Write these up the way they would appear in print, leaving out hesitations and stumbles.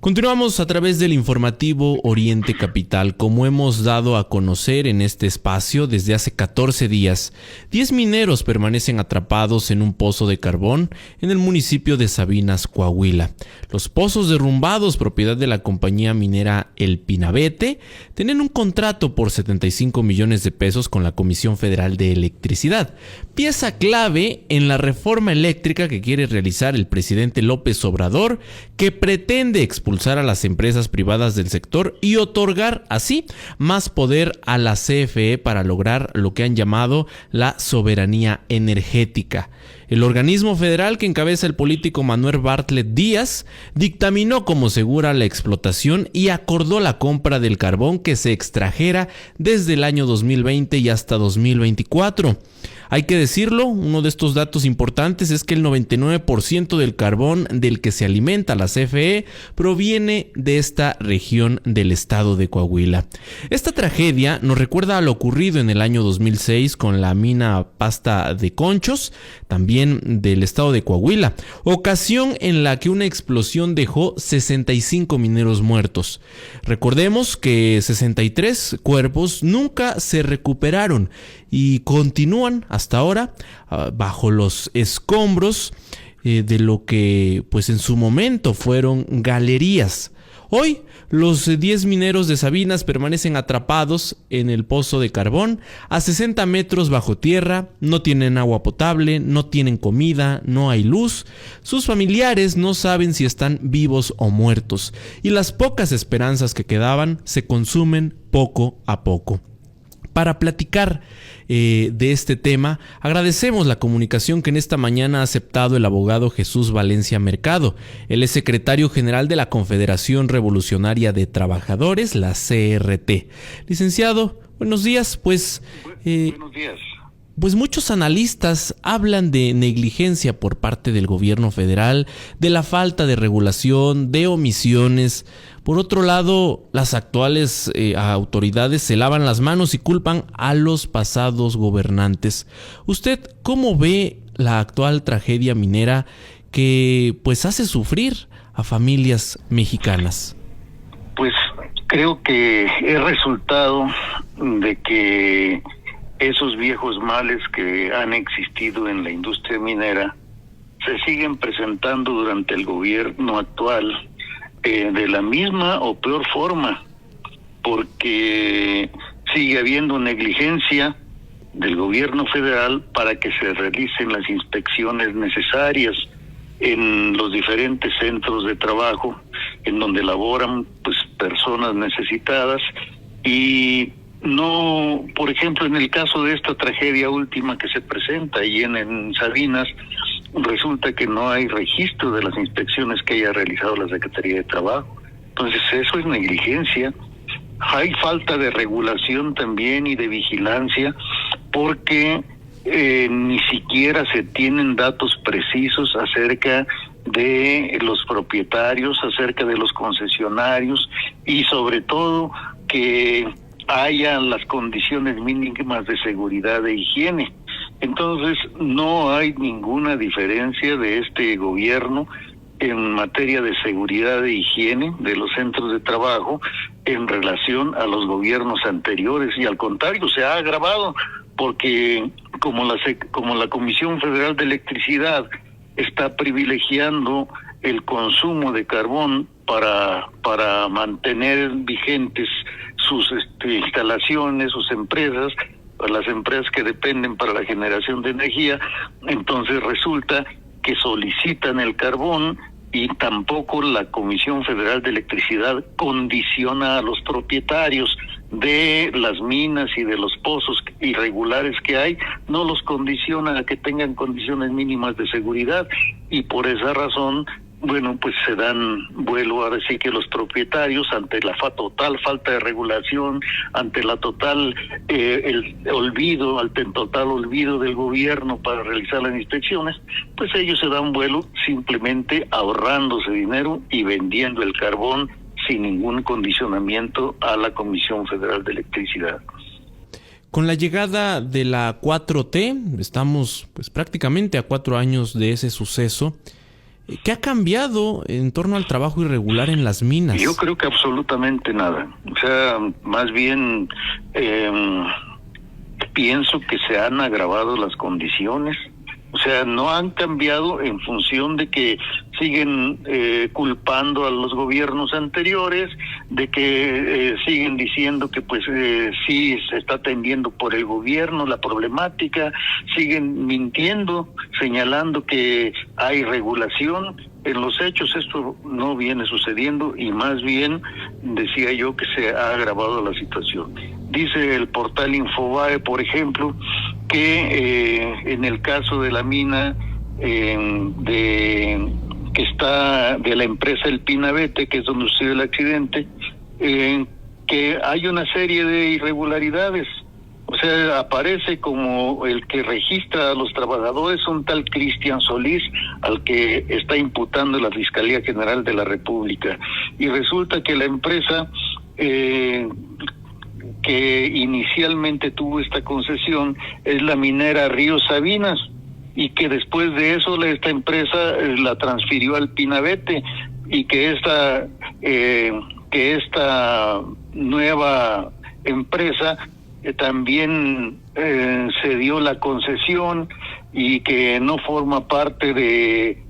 Continuamos a través del informativo Oriente Capital. Como hemos dado a conocer en este espacio desde hace 14 días, 10 mineros permanecen atrapados en un pozo de carbón en el municipio de Sabinas, Coahuila. Los pozos derrumbados, propiedad de la compañía minera El Pinabete, tienen un contrato por 75 millones de pesos con la Comisión Federal de Electricidad, pieza clave en la reforma eléctrica que quiere realizar el presidente López Obrador, que pretende expulsar a las empresas privadas del sector y otorgar así más poder a la CFE para lograr lo que han llamado la soberanía energética. El organismo federal que encabeza el político Manuel Bartlett Díaz dictaminó como segura la explotación y acordó la compra del carbón que se extrajera desde el año 2020 y hasta 2024. Hay que decirlo, uno de estos datos importantes es que el 99% del carbón del que se alimenta la CFE proviene de esta región del estado de Coahuila. Esta tragedia nos recuerda a lo ocurrido en el año 2006 con la mina Pasta de Conchos, también del estado de Coahuila, ocasión en la que una explosión dejó 65 mineros muertos. Recordemos que 63 cuerpos nunca se recuperaron y continúan hasta ahora bajo los escombros de lo que pues en su momento fueron galerías. Hoy los 10 mineros de Sabinas permanecen atrapados en el pozo de carbón a 60 metros bajo tierra, no tienen agua potable, no tienen comida, no hay luz, sus familiares no saben si están vivos o muertos y las pocas esperanzas que quedaban se consumen poco a poco. Para platicar de este tema, agradecemos la comunicación que en esta mañana ha aceptado el abogado Jesús Valencia Mercado. Él es secretario general de la Confederación Revolucionaria de Trabajadores, la CRT. Licenciado, buenos días. Buenos días. Pues muchos analistas hablan de negligencia por parte del gobierno federal, de la falta de regulación, de omisiones. Por otro lado, las actuales autoridades se lavan las manos y culpan a los pasados gobernantes. ¿Usted cómo ve la actual tragedia minera que pues hace sufrir a familias mexicanas? Pues creo que es resultado de que esos viejos males que han existido en la industria minera se siguen presentando durante el gobierno actual de la misma o peor forma, porque sigue habiendo negligencia del gobierno federal para que se realicen las inspecciones necesarias en los diferentes centros de trabajo en donde laboran pues personas necesitadas. Y no, por ejemplo, en el caso de esta tragedia última que se presenta ahí en Sabinas, resulta que no hay registro de las inspecciones que haya realizado la Secretaría de Trabajo. Entonces eso es negligencia. Hay falta de regulación también y de vigilancia porque ni siquiera se tienen datos precisos acerca de los propietarios, acerca de los concesionarios y sobre todo que haya las condiciones mínimas de seguridad e higiene. Entonces no hay ninguna diferencia de este gobierno en materia de seguridad e higiene de los centros de trabajo en relación a los gobiernos anteriores, y al contrario se ha agravado porque como la Comisión Federal de Electricidad está privilegiando el consumo de carbón para mantener vigentes sus instalaciones, sus empresas, las empresas que dependen para la generación de energía, entonces resulta que solicitan el carbón y tampoco la Comisión Federal de Electricidad condiciona a los propietarios de las minas y de los pozos irregulares que hay, no los condiciona a que tengan condiciones mínimas de seguridad, y por esa razón, bueno, pues se dan vuelo ahora sí que los propietarios ante la total falta de regulación, ante la total el total olvido del gobierno para realizar las inspecciones, pues ellos se dan vuelo simplemente ahorrándose dinero y vendiendo el carbón sin ningún condicionamiento a la Comisión Federal de Electricidad. Con la llegada de la 4T, estamos pues prácticamente a 4 años de ese suceso. ¿Qué ha cambiado en torno al trabajo irregular en las minas? Yo creo que absolutamente nada. O sea, más bien pienso que se han agravado las condiciones. O sea, no han cambiado en función de que siguen culpando a los gobiernos anteriores, de que siguen diciendo que pues sí se está atendiendo por el gobierno la problemática, siguen mintiendo, señalando que hay regulación. En los hechos esto no viene sucediendo y más bien decía yo que se ha agravado la situación. Dice el portal Infobae, por ejemplo, que en el caso de la mina que está de la empresa El Pinabete, que es donde sucedió el accidente, que hay una serie de irregularidades. O sea, aparece como el que registra a los trabajadores un tal Cristian Solís, al que está imputando la Fiscalía General de la República. Y resulta que la empresa que inicialmente tuvo esta concesión es la minera Río Sabinas, y que después de eso esta empresa la transfirió al Pinabete, y que esta nueva empresa también se dio la concesión y que no forma parte de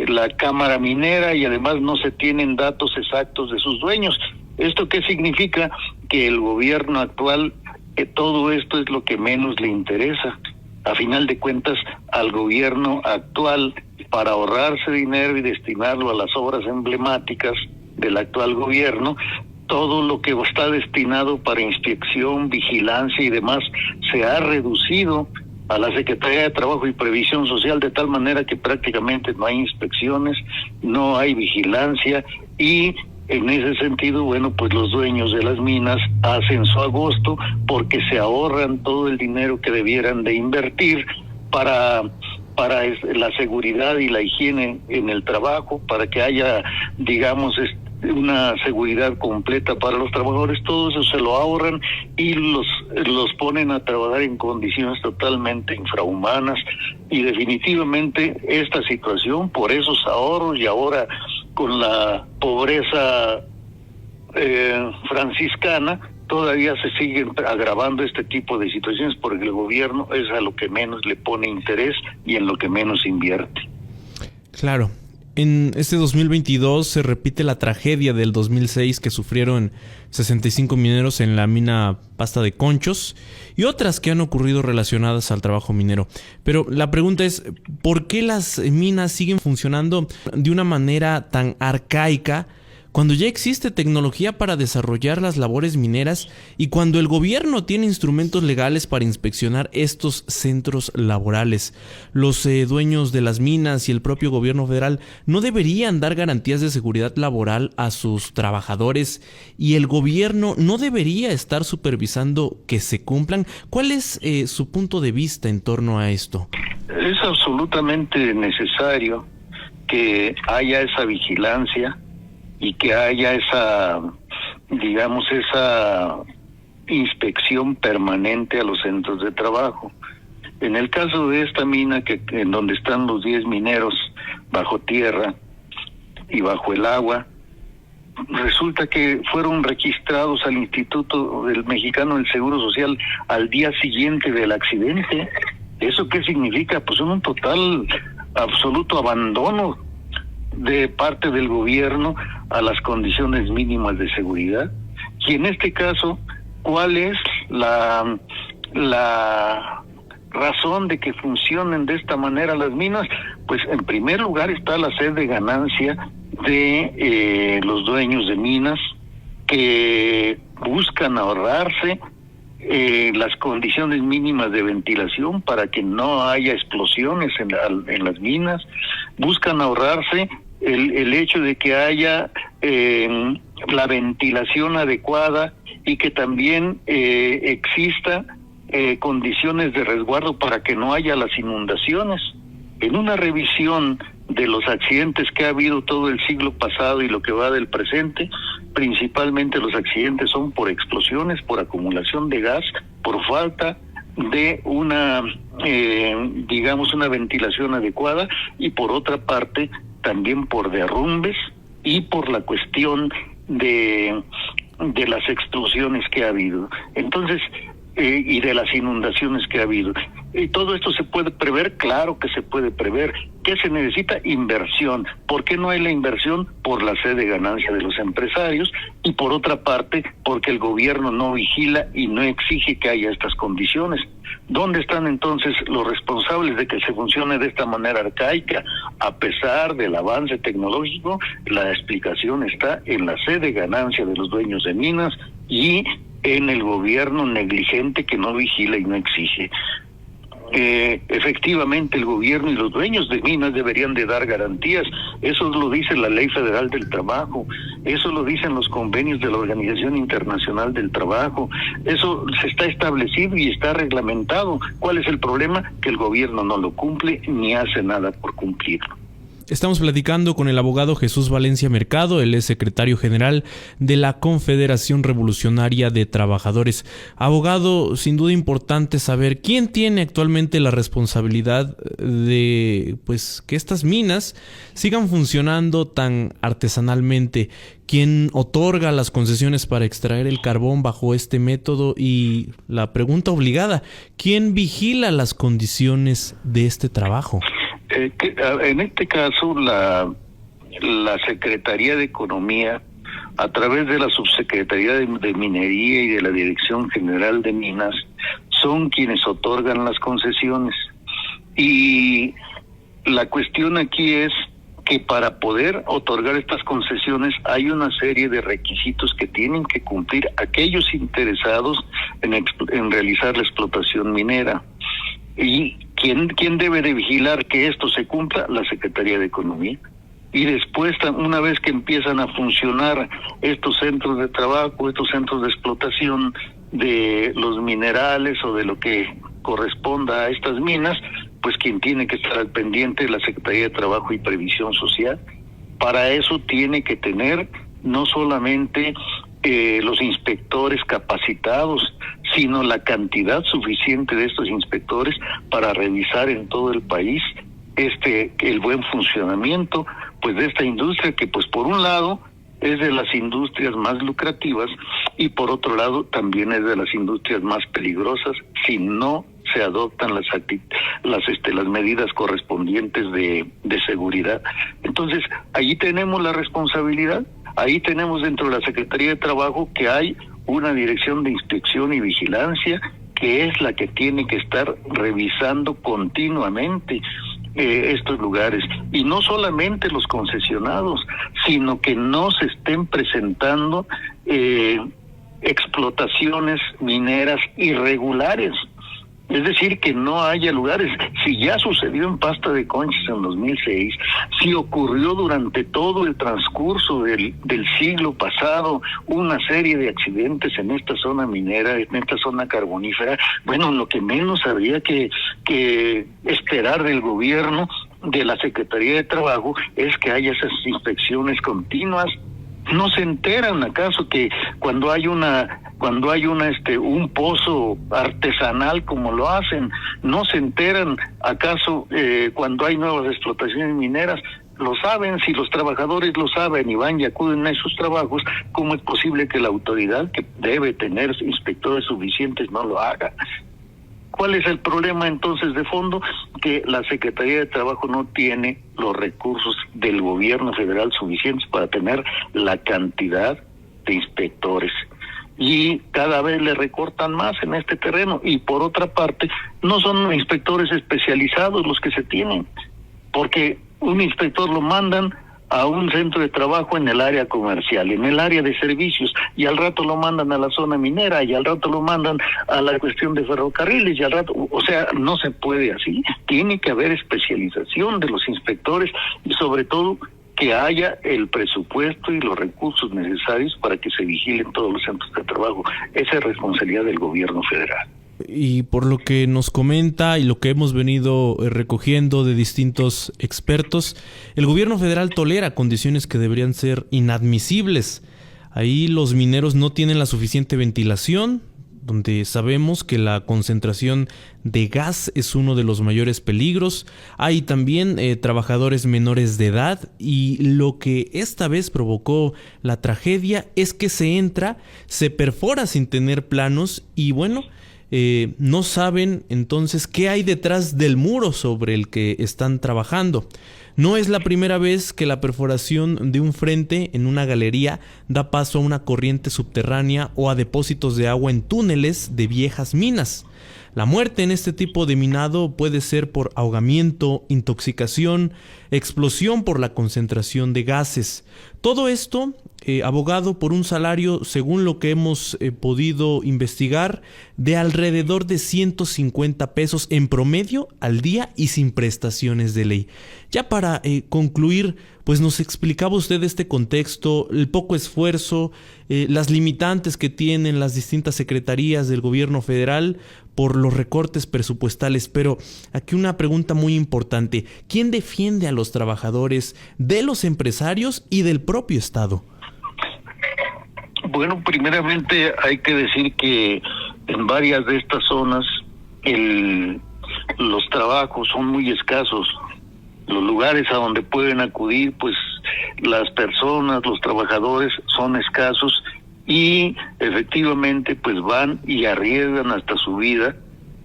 la Cámara Minera, y además no se tienen datos exactos de sus dueños. ¿Esto qué significa? Que el gobierno actual, que todo esto es lo que menos le interesa. A final de cuentas, al gobierno actual, para ahorrarse dinero y destinarlo a las obras emblemáticas del actual gobierno, todo lo que está destinado para inspección, vigilancia y demás se ha reducido a la Secretaría de Trabajo y Previsión Social, de tal manera que prácticamente no hay inspecciones, no hay vigilancia, y en ese sentido, bueno, pues los dueños de las minas hacen su agosto porque se ahorran todo el dinero que debieran de invertir para la seguridad y la higiene en el trabajo, para que haya, digamos, una seguridad completa para los trabajadores. Todo eso se lo ahorran y los ponen a trabajar en condiciones totalmente infrahumanas, y definitivamente esta situación, por esos ahorros y ahora con la pobreza franciscana, todavía se siguen agravando este tipo de situaciones porque el gobierno es a lo que menos le pone interés y en lo que menos invierte. Claro. En este 2022 se repite la tragedia del 2006 que sufrieron 65 mineros en la mina Pasta de Conchos y otras que han ocurrido relacionadas al trabajo minero. Pero la pregunta es, ¿por qué las minas siguen funcionando de una manera tan arcaica cuando ya existe tecnología para desarrollar las labores mineras y cuando el gobierno tiene instrumentos legales para inspeccionar estos centros laborales? Los dueños de las minas y el propio gobierno federal no deberían dar garantías de seguridad laboral a sus trabajadores, y el gobierno no debería estar supervisando que se cumplan. ¿Cuál es su punto de vista en torno a esto? Es absolutamente necesario que haya esa vigilancia y que haya esa inspección permanente a los centros de trabajo. En el caso de esta mina, en donde están los 10 mineros bajo tierra y bajo el agua, resulta que fueron registrados al Instituto Mexicano del Seguro Social al día siguiente del accidente. ¿Eso qué significa? Pues un total, absoluto abandono de parte del gobierno a las condiciones mínimas de seguridad. Y en este caso, ¿cuál es la razón de que funcionen de esta manera las minas? Pues en primer lugar está la sed de ganancia de los dueños de minas, que buscan ahorrarse las condiciones mínimas de ventilación para que no haya explosiones en las minas, buscan ahorrarse el hecho de que haya la ventilación adecuada y que también exista condiciones de resguardo para que no haya las inundaciones. En una revisión de los accidentes que ha habido todo el siglo pasado y lo que va del presente, principalmente los accidentes son por explosiones, por acumulación de gas, por falta de una ventilación adecuada, y por otra parte también por derrumbes y por la cuestión de las extrusiones que ha habido. Entonces, y de las inundaciones que ha habido. ¿Y todo esto se puede prever? Claro que se puede prever. ¿Qué se necesita? Inversión. ¿Por qué no hay la inversión? Por la sed de ganancia de los empresarios, y por otra parte, porque el gobierno no vigila y no exige que haya estas condiciones. ¿Dónde están entonces los responsables de que se funcione de esta manera arcaica? A pesar del avance tecnológico, la explicación está en la sed de ganancia de los dueños de minas y en el gobierno negligente que no vigila y no exige. Efectivamente, el gobierno y los dueños de minas deberían de dar garantías. Eso lo dice la Ley Federal del Trabajo, eso lo dicen los convenios de la Organización Internacional del Trabajo, eso se está establecido y está reglamentado. ¿Cuál es el problema? Que el gobierno no lo cumple ni hace nada por cumplirlo. Estamos platicando con el abogado Jesús Valencia Mercado, él es secretario general de la Confederación Revolucionaria de Trabajadores. Abogado, sin duda importante saber quién tiene actualmente la responsabilidad de que estas minas sigan funcionando tan artesanalmente. ¿Quién otorga las concesiones para extraer el carbón bajo este método? Y la pregunta obligada, ¿quién vigila las condiciones de este trabajo? En este caso, la Secretaría de Economía, a través de la Subsecretaría de Minería y de la Dirección General de Minas, son quienes otorgan las concesiones. Y la cuestión aquí es que para poder otorgar estas concesiones hay una serie de requisitos que tienen que cumplir aquellos interesados en realizar la explotación minera. ¿Y quién debe de vigilar que esto se cumpla? La Secretaría de Economía. Y después, una vez que empiezan a funcionar estos centros de trabajo, estos centros de explotación de los minerales o de lo que corresponda a estas minas, pues quien tiene que estar al pendiente es la Secretaría de Trabajo y Previsión Social. Para eso tiene que tener no solamente los inspectores capacitados, sino la cantidad suficiente de estos inspectores para revisar en todo el país el buen funcionamiento pues de esta industria, que pues por un lado es de las industrias más lucrativas y por otro lado también es de las industrias más peligrosas si no se adoptan las medidas correspondientes de seguridad. Entonces, allí tenemos la responsabilidad. Ahí tenemos dentro de la Secretaría de Trabajo que hay una dirección de inspección y vigilancia que es la que tiene que estar revisando continuamente estos lugares. Y no solamente los concesionados, sino que no se estén presentando explotaciones mineras irregulares. Es decir, que no haya lugares. Si ya sucedió en Pasta de Conchas en 2006, si ocurrió durante todo el transcurso del siglo pasado una serie de accidentes en esta zona minera, en esta zona carbonífera, bueno, lo que menos habría que esperar del gobierno, de la Secretaría de Trabajo, es que haya esas inspecciones continuas. ¿No se enteran acaso que cuando hay un pozo artesanal como lo hacen, no se enteran acaso cuando hay nuevas explotaciones mineras? Lo saben. Si los trabajadores lo saben y van y acuden a esos trabajos, ¿cómo es posible que la autoridad, que debe tener inspectores suficientes, no lo haga? ¿Cuál es el problema entonces de fondo? Que la Secretaría de Trabajo no tiene los recursos del gobierno federal suficientes para tener la cantidad de inspectores. Y cada vez le recortan más en este terreno. Y por otra parte, no son inspectores especializados los que se tienen, porque un inspector lo mandan a un centro de trabajo en el área comercial, en el área de servicios, y al rato lo mandan a la zona minera, y al rato lo mandan a la cuestión de ferrocarriles, y al rato, o sea, no se puede así. Tiene que haber especialización de los inspectores y sobre todo que haya el presupuesto y los recursos necesarios para que se vigilen todos los centros de trabajo. Esa es responsabilidad del gobierno federal. Y por lo que nos comenta y lo que hemos venido recogiendo de distintos expertos, el gobierno federal tolera condiciones que deberían ser inadmisibles. Ahí los mineros no tienen la suficiente ventilación, donde sabemos que la concentración de gas es uno de los mayores peligros. Hay también trabajadores menores de edad, y lo que esta vez provocó la tragedia es que se perfora sin tener planos, y bueno, no saben entonces qué hay detrás del muro sobre el que están trabajando. No es la primera vez que la perforación de un frente en una galería da paso a una corriente subterránea o a depósitos de agua en túneles de viejas minas. La muerte en este tipo de minado puede ser por ahogamiento, intoxicación, explosión por la concentración de gases. Todo esto abogado por un salario, según lo que hemos podido investigar, de alrededor de 150 pesos en promedio al día y sin prestaciones de ley. Ya para concluir, pues nos explicaba usted este contexto, el poco esfuerzo, las limitantes que tienen las distintas secretarías del gobierno federal por los recortes presupuestales. Pero aquí una pregunta muy importante: ¿quién defiende a los trabajadores de los empresarios y del propio Estado? Bueno, primeramente hay que decir que en varias de estas zonas los trabajos son muy escasos. Los lugares a donde pueden acudir, pues las personas, los trabajadores son escasos, y efectivamente pues van y arriesgan hasta su vida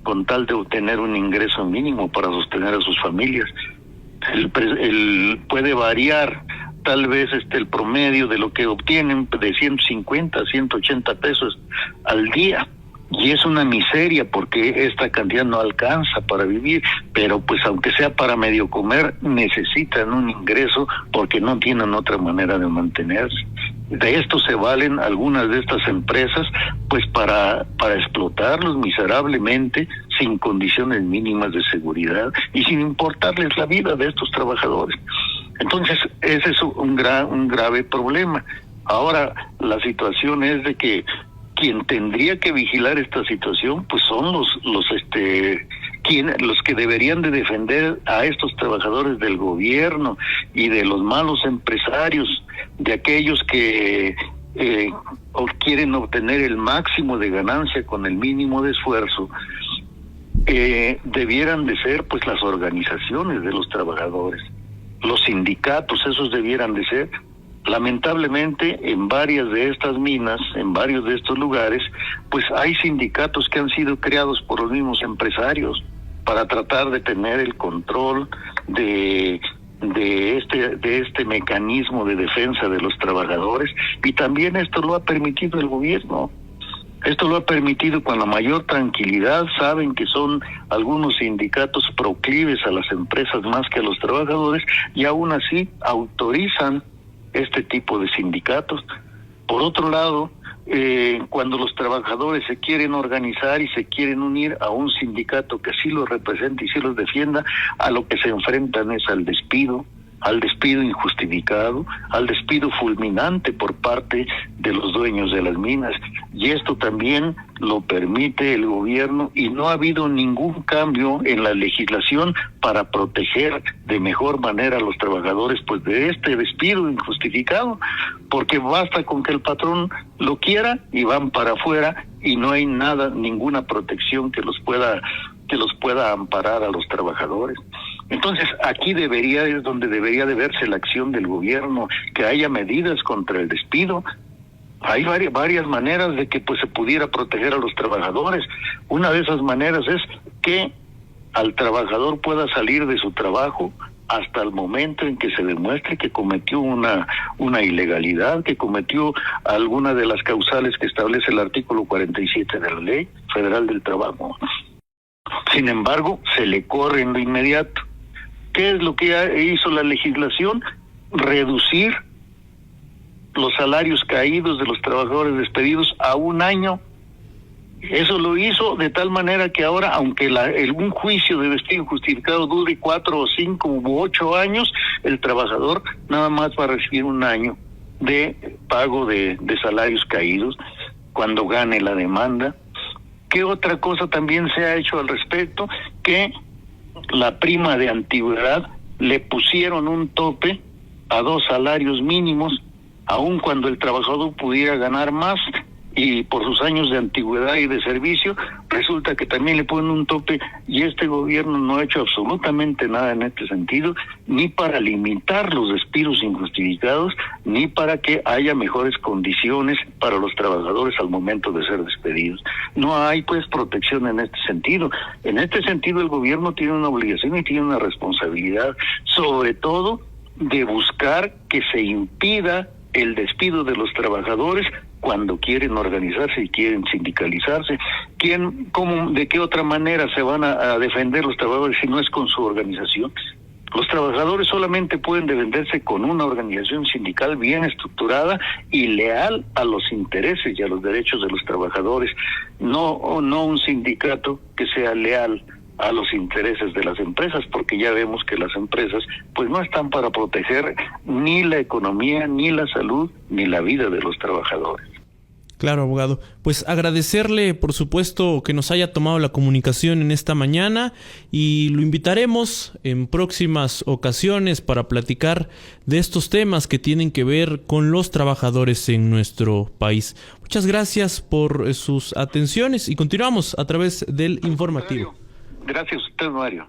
con tal de obtener un ingreso mínimo para sostener a sus familias. Puede variar tal vez el promedio de lo que obtienen de 150 a 180 pesos al día, y es una miseria porque esta cantidad no alcanza para vivir, pero pues aunque sea para medio comer necesitan un ingreso porque no tienen otra manera de mantenerse. De esto se valen algunas de estas empresas pues para explotarlos miserablemente, sin condiciones mínimas de seguridad y sin importarles la vida de estos trabajadores. Entonces ese es un grave problema. Ahora la situación es de que quien tendría que vigilar esta situación pues son los que deberían de defender a estos trabajadores del gobierno y de los malos empresarios, de aquellos que quieren obtener el máximo de ganancia con el mínimo de esfuerzo. Debieran de ser pues las organizaciones de los trabajadores, los sindicatos, esos debieran de ser. Lamentablemente en varias de estas minas, en varios de estos lugares, pues hay sindicatos que han sido creados por los mismos empresarios para tratar de tener el control de este mecanismo de defensa de los trabajadores, y también esto lo ha permitido el gobierno. Esto lo ha permitido con la mayor tranquilidad. Saben que son algunos sindicatos proclives a las empresas más que a los trabajadores, y aún así autorizan este tipo de sindicatos. Por otro lado, cuando los trabajadores se quieren organizar y se quieren unir a un sindicato que sí los represente y sí los defienda, a lo que se enfrentan es al despido injustificado, al despido fulminante por parte de los dueños de las minas. Y esto también lo permite el gobierno, y no ha habido ningún cambio en la legislación para proteger de mejor manera a los trabajadores pues de este despido injustificado, porque basta con que el patrón lo quiera y van para afuera, y no hay ninguna protección que los pueda amparar a los trabajadores. Entonces aquí es donde debería de verse la acción del gobierno, que haya medidas contra el despido. Hay varias maneras de que pues se pudiera proteger a los trabajadores. Una de esas maneras es que al trabajador pueda salir de su trabajo hasta el momento en que se demuestre que cometió una ilegalidad, que cometió alguna de las causales que establece el artículo 47 de la Ley Federal del Trabajo. Sin embargo, se le corre en lo inmediato. ¿Qué es lo que hizo la legislación? Reducir los salarios caídos de los trabajadores despedidos a 1 año. Eso lo hizo de tal manera que ahora, aunque un juicio de despido justificado dure 4 o 5 u 8 años, el trabajador nada más va a recibir 1 año de pago de salarios caídos cuando gane la demanda. ¿Qué otra cosa también se ha hecho al respecto? Que la prima de antigüedad le pusieron un tope a 2 salarios mínimos, aun cuando el trabajador pudiera ganar más, y por sus años de antigüedad y de servicio, resulta que también le ponen un tope, y este gobierno no ha hecho absolutamente nada en este sentido, ni para limitar los despidos injustificados, ni para que haya mejores condiciones para los trabajadores al momento de ser despedidos. No hay pues protección en este sentido. En este sentido el gobierno tiene una obligación y tiene una responsabilidad, sobre todo de buscar que se impida el despido de los trabajadores cuando quieren organizarse y quieren sindicalizarse. ¿De qué otra manera se van a defender los trabajadores si no es con su organización? Los trabajadores solamente pueden defenderse con una organización sindical bien estructurada y leal a los intereses y a los derechos de los trabajadores, no un sindicato que sea leal a los intereses de las empresas, porque ya vemos que las empresas pues no están para proteger ni la economía, ni la salud, ni la vida de los trabajadores. Claro, abogado. Pues agradecerle, por supuesto, que nos haya tomado la comunicación en esta mañana, y lo invitaremos en próximas ocasiones para platicar de estos temas que tienen que ver con los trabajadores en nuestro país. Muchas gracias por sus atenciones y continuamos a través del informativo. Gracias a usted, Mario.